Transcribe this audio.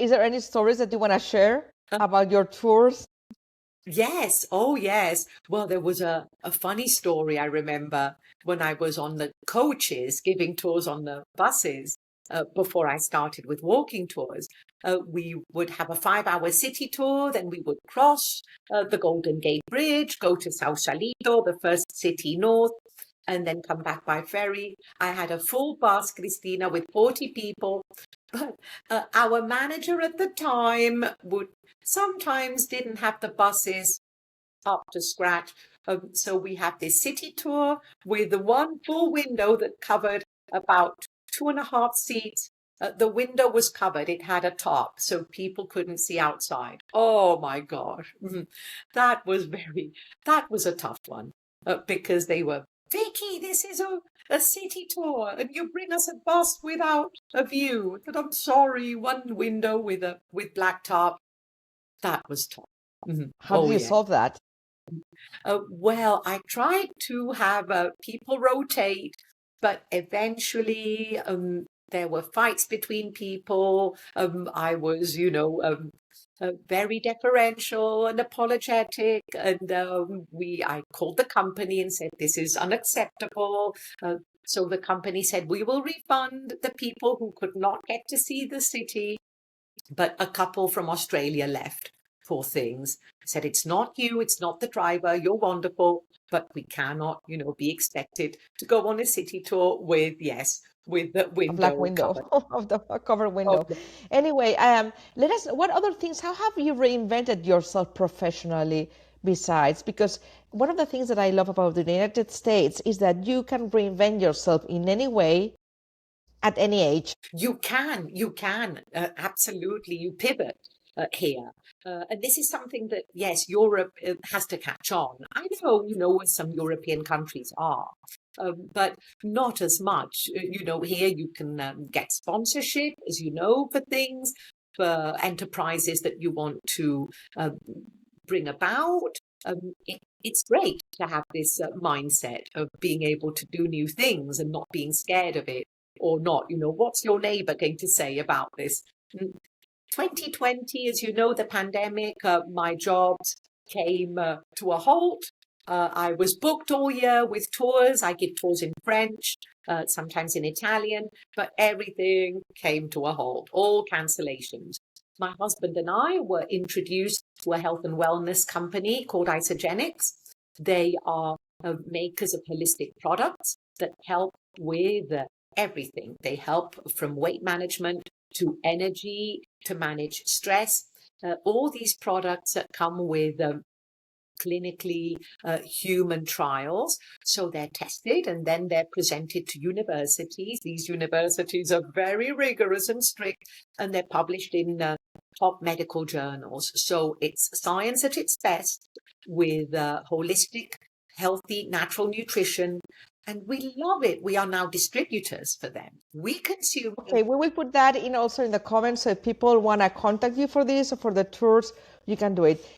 Is there any stories that you want to share about your tours? Yes. Oh, yes. Well, there was a funny story I remember when I was on the coaches giving tours on the buses before I started with walking tours. We would have a 5-hour city tour, then we would cross the Golden Gate Bridge, go to Sausalito, the first city north, and then come back by ferry. I had a full bus, Christina, with 40 people. But our manager at the time would sometimes didn't have the buses up to scratch. So we had this city tour with the one full window that covered about 2.5 seats. The window was covered. It had a top, so people couldn't see outside. Oh my gosh. That was a tough one because they were, Vicky, this is a city tour and you bring us a bus without a view. But I'm sorry, one window with black top. That was tough. How did you solve that? Well, I tried to have people rotate, but eventually there were fights between people. I was, very deferential and apologetic, and I called the company and said, this is unacceptable. So the company said, we will refund the people who could not get to see the city. But a couple from Australia left. Poor things. Said, it's not you, it's not the driver, you're wonderful, but we cannot, be expected to go on a city tour with the window, a black window of the covered window. Anyway, what other things, how have you reinvented yourself professionally besides? Because one of the things that I love about the United States is that you can reinvent yourself in any way at any age. You can, absolutely. You pivot here. And this is something that, yes, Europe has to catch on. I know some European countries are, but not as much. Here you can get sponsorship, as you know, for things, for enterprises that you want to bring about. It's great to have this mindset of being able to do new things and not being scared of it. Or not, what's your neighbor going to say about this? 2020, as you know, the pandemic, my jobs came to a halt. I was booked all year with tours. I give tours in French, sometimes in Italian, but everything came to a halt, all cancellations. My husband and I were introduced to a health and wellness company called 𝐓𝐨𝐮𝐫𝐲𝐶. They are makers of holistic products that help with everything. They help from weight management to energy, to manage stress. All these products that come with clinically human trials. So they're tested and then they're presented to universities. These universities are very rigorous and strict, and they're published in top medical journals. So it's science at its best with holistic, healthy, natural nutrition. And we love it. We are now distributors for them. We consume. Okay, we will put that in also in the comments. So if people want to contact you for this or for the tours, you can do it.